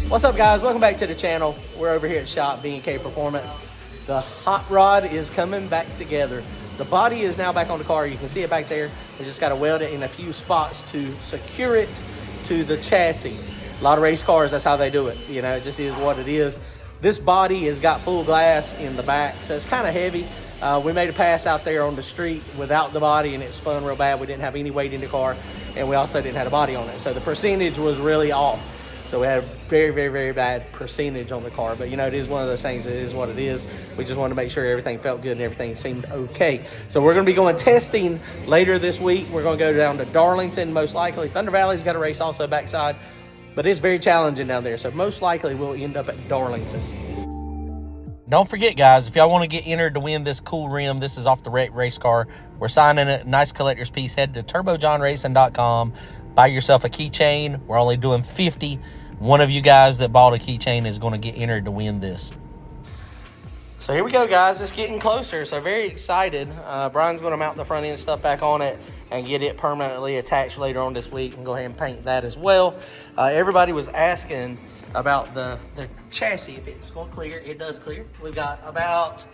What's up, guys? Welcome back to the channel. We're over here at Shop B&K Performance. The hot rod is coming back together. The body is now back on the car. You can see it back there. We just got to weld it in a few spots to secure it to the chassis. A lot of race cars, that's how they do it. You know, it just is what it is. This body has got full glass in the back, so it's kind of heavy. We made a pass out there on the street without the body, and it spun real bad. We didn't have any weight in the car, and we also didn't have a body on it. So the percentage was really off. So we had a very, very, very bad percentage on the car. But, you know, it is one of those things. It is what it is. We just wanted to make sure everything felt good and everything seemed okay. So we're going to be going testing later this week. We're going to go down to Darlington, most likely. Thunder Valley's got a race also backside. But it's very challenging down there. So most likely we'll end up at Darlington. Don't forget, guys, if y'all want to get entered to win this cool rim, this is off the wreck race car. We're signing a nice collector's piece. Head to turbojohnracing.com. Buy yourself a keychain. We're only doing 50. One of you guys that bought a keychain is going to get entered to win this. So here we go, guys. It's getting closer. So very excited. Brian's going to mount the front end stuff back on it and get it permanently attached later on this week and go ahead and paint that as well. Everybody was asking about the chassis, if it's going to clear. It does clear. We've got about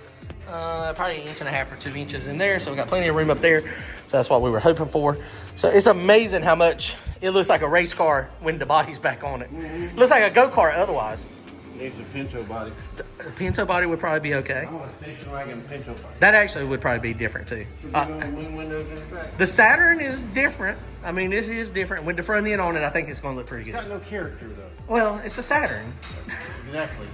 probably 1.5 inches or 2 inches in there, so we got plenty of room up there. So that's what we were hoping for. So it's amazing how much it looks like a race car when the body's back on it. It looks like a go-kart otherwise. Needs a Pinto body. The Pinto body would probably be okay. I want a station wagon Pinto body. That actually would probably be different too. The Saturn is different. I mean, this is different. With the front end on it, I think it's going to look pretty good. It's got no character though. Well, it's a Saturn. Exactly.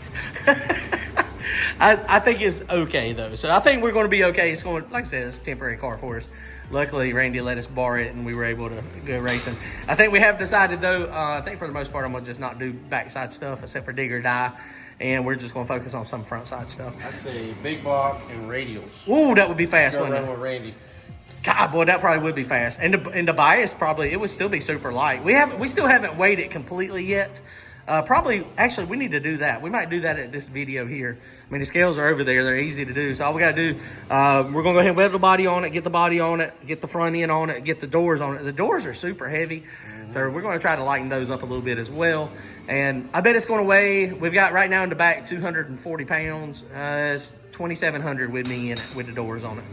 I think it's okay though. So I think we're going to be okay. It's going, like I said, it's a temporary car for us. Luckily, Randy let us borrow it and we were able to go racing. I think we have decided though, I think for the most part, I'm going to just not do backside stuff except for dig or die. And we're just going to focus on some front side stuff. I'd say big block and radials. Ooh, that would be fast, Go wouldn't around it? with Randy. God, boy, that probably would be fast. And the bias probably, it would still be super light. We still haven't weighed it completely yet. Actually, we need to do that. We might do that at this video here. I mean, the scales are over there. They're easy to do. So all we got to do, we're going to go ahead and weld the body on it, get the body on it, get the front end on it, get the doors on it. The doors are super heavy. So we're going to try to lighten those up a little bit as well. And I bet it's going to weigh, we've got right now in the back 240 pounds. It's 2,700 with me in it, with the doors on it.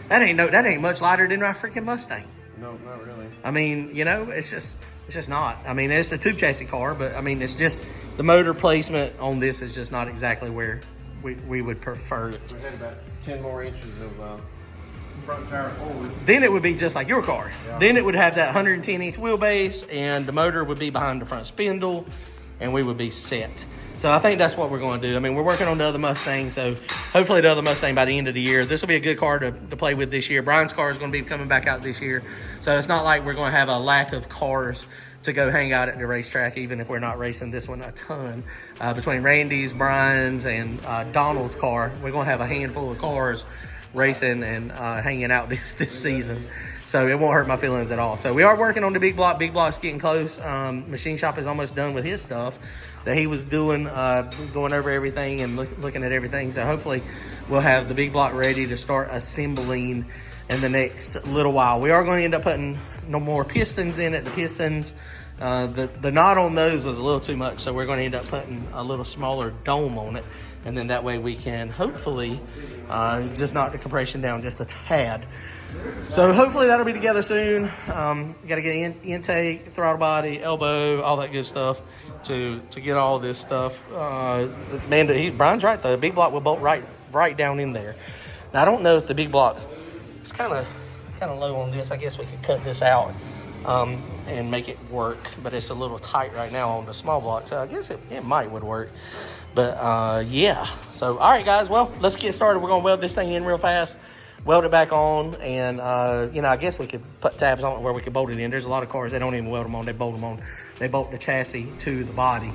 That ain't much lighter than my freaking Mustang. No, not really. I mean, you know, it's just not. I mean, it's a tube chassis car, but I mean, it's just the motor placement on this is just not exactly where we would prefer it. We had about 10 more inches of front tire forward. Then it would be just like your car. Yeah. Then it would have that 110-inch wheelbase, and the motor would be behind the front spindle, and we would be set. So I think that's what we're going to do. I mean, we're working on the other Mustang, so hopefully the other Mustang by the end of the year. This will be a good car to play with this year. Brian's car is going to be coming back out this year, so it's not like we're going to have a lack of cars to go hang out at the racetrack, even if we're not racing this one a ton. Between Randy's, Brian's, and Donald's car, we're going to have a handful of cars racing and hanging out this season. So it won't hurt my feelings at all. So we are working on the big block. Big block's getting close. Machine shop is almost done with his stuff that he was doing, going over everything and looking at everything. So hopefully we'll have the big block ready to start assembling in the next little while. We are going to end up putting no more pistons in it. The pistons, the knot on those was a little too much, so we're going to end up putting a little smaller dome on it. And then that way we can hopefully just knock the compression down just a tad. So hopefully that'll be together soon. Got to get intake, throttle body, elbow, all that good stuff to get all this stuff. Man, Brian's right though. The big block will bolt right down in there. Now I don't know if the big block, it's kind of low on this. I guess we could cut this out and make it work, but it's a little tight right now on the small block. So I guess it might would work. But yeah, so all right guys, well, let's get started. We're gonna weld this thing in real fast, weld it back on, and you know, I guess we could put tabs on it where we could bolt it in. There's a lot of cars they don't even weld them on, they bolt them on. They bolt the chassis to the body,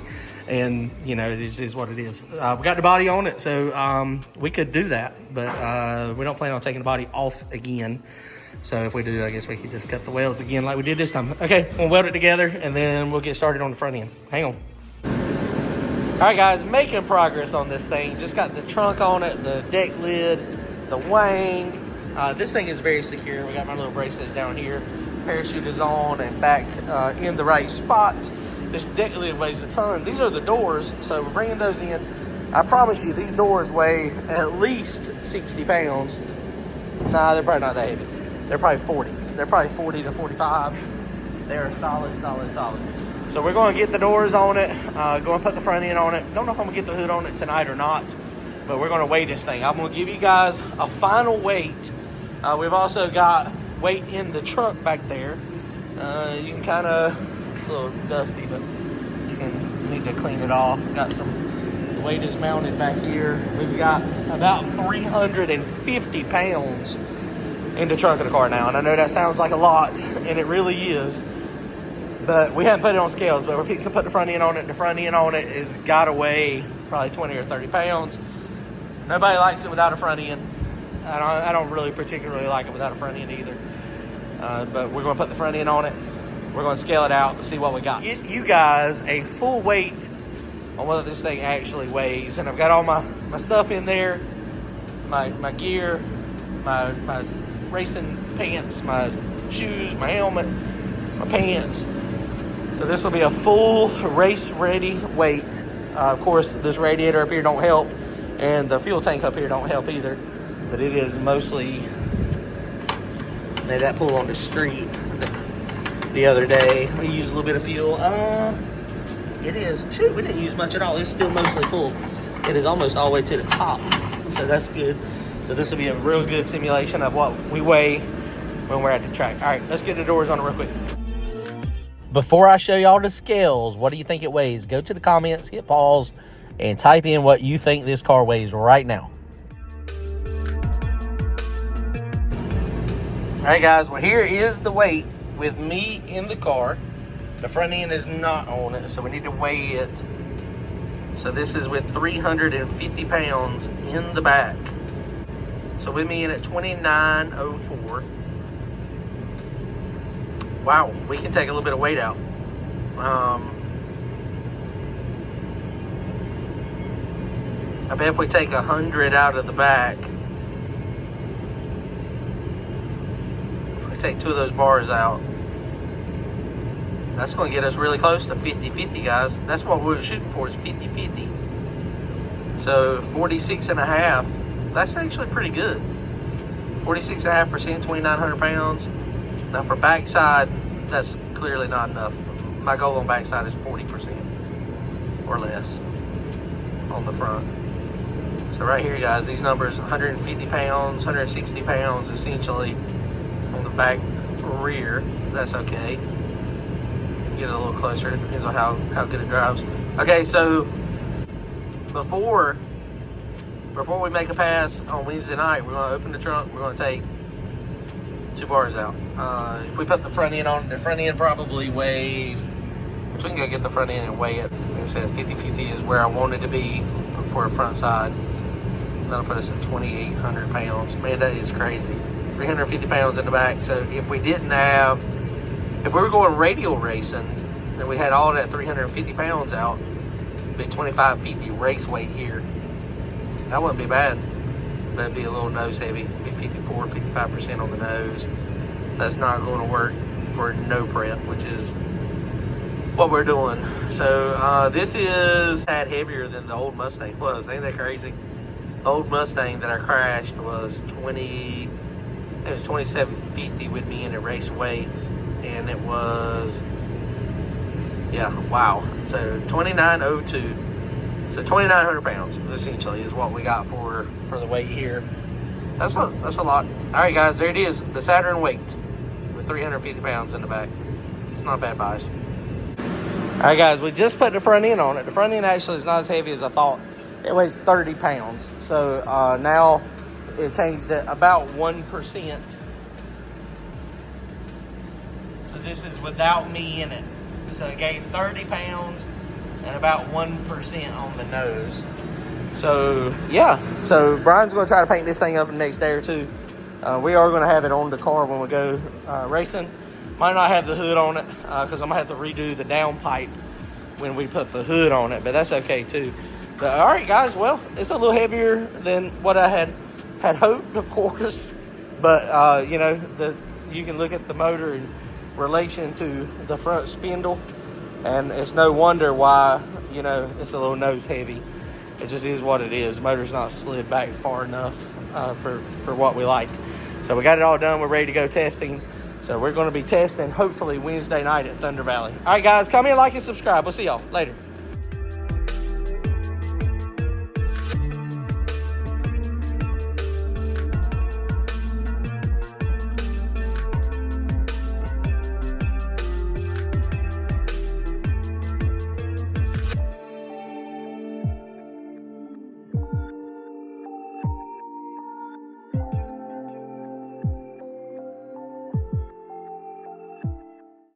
and you know, it is what it is. We got the body on it, so we could do that, but we don't plan on taking the body off again. So if we do, I guess we could just cut the welds again like we did this time. Okay, we'll weld it together and then we'll get started on the front end. Hang on. All right, guys, making progress on this thing. Just got the trunk on it, the deck lid, the wing. This thing is very secure. We got my little bracelets down here. Parachute is on and back in the right spot. This deck lid weighs a ton. These are the doors, so we're bringing those in. I promise you, these doors weigh at least 60 pounds. Nah, they're probably not that heavy. They're probably 40. They're probably 40 to 45. They're solid, solid, solid. So we're going to get the doors on it, going to put the front end on it. Don't know if I'm going to get the hood on it tonight or not, but we're going to weigh this thing. I'm going to give you guys a final weight. We've also got weight in the truck back there. You can kind of, it's a little dusty, but you can need to clean it off. Got some, the weight is mounted back here. We've got about 350 pounds in the trunk of the car now. And I know that sounds like a lot, and it really is. But we haven't put it on scales, but we're fixing to put the front end on it. The front end on it is got to weigh probably 20 or 30 pounds. Nobody likes it without a front end. I don't really particularly like it without a front end either. But we're going to put the front end on it. We're going to scale it out and see what we got. Get you guys a full weight on what this thing actually weighs. And I've got all my stuff in there, my gear, my racing pants, my shoes, my helmet, my pants. So this will be a full race ready weight. Of course, this radiator up here don't help, and the fuel tank up here don't help either. But it is mostly, made that pull on the street the other day. We used a little bit of fuel. It is, shoot, we didn't use much at all. It's still mostly full. It is almost all the way to the top. So that's good. So this will be a real good simulation of what we weigh when we're at the track. All right, let's get the doors on it real quick. Before I show y'all the scales, what do you think it weighs? Go to the comments, hit pause, and type in what you think this car weighs right now. All right, guys, well, here is the weight with me in the car. The front end is not on it, so we need to weigh it. So this is with 350 pounds in the back. So with me in at 2904. Wow, we can take a little bit of weight out. I bet if we take 100 out of the back, if we take 2 of those bars out, that's going to get us really close to 50-50, guys. That's what we're shooting for, is 50-50. So 46.5, that's actually pretty good. 46.5%, 2,900 pounds. Now for backside, that's clearly not enough. My goal on backside is 40% or less on the front. So right here, guys, these numbers, 150 pounds, 160 pounds essentially on the back rear. That's okay. Get it a little closer, it depends on how good it drives. Okay, so before we make a pass on Wednesday night, we're going to open the trunk, we're going to take 2 bars out. If we put the front end on, the front end probably weighs, which we can go get the front end and weigh it. Like I said, 50-50 is where I wanted to be for a front side. That'll put us at 2,800 pounds. Man, that is crazy. 350 pounds in the back. So if we didn't have, if we were going radial racing and we had all that 350 pounds out, it'd be 25-50 race weight here. That wouldn't be bad. That'd be a little nose heavy. Be 54-55% on the nose. That's not going to work for no prep, which is what we're doing. So this is a tad heavier than the old Mustang was. Ain't that crazy? The old Mustang that I crashed was 2750 with me in a race weight, and it was, yeah, wow. So 2902. So 2,900 pounds essentially is what we got for the weight here. That's a lot. All right, guys, there it is, the Saturn weight with 350 pounds in the back. It's not bad, guys. All right, guys, we just put the front end on it. The front end actually is not as heavy as I thought. It weighs 30 pounds. So now it changed at about 1%. So this is without me in it. So it gained 30 pounds and about 1% on the nose. So yeah, so Brian's going to try to paint this thing up the next day or two. We are going to have it on the car when we go racing. Might not have the hood on it because I'm going to have to redo the downpipe when we put the hood on it, but that's okay too. But, all right, guys, well, it's a little heavier than what I had hoped, of course. But, you know, you can look at the motor in relation to the front spindle. And it's no wonder why, you know, it's a little nose heavy. It just is what it is. The motor's not slid back far enough for what we like. So we got it all done. We're ready to go testing. So we're going to be testing hopefully Wednesday night at Thunder Valley. All right, guys, come in, like, and subscribe. We'll see y'all later.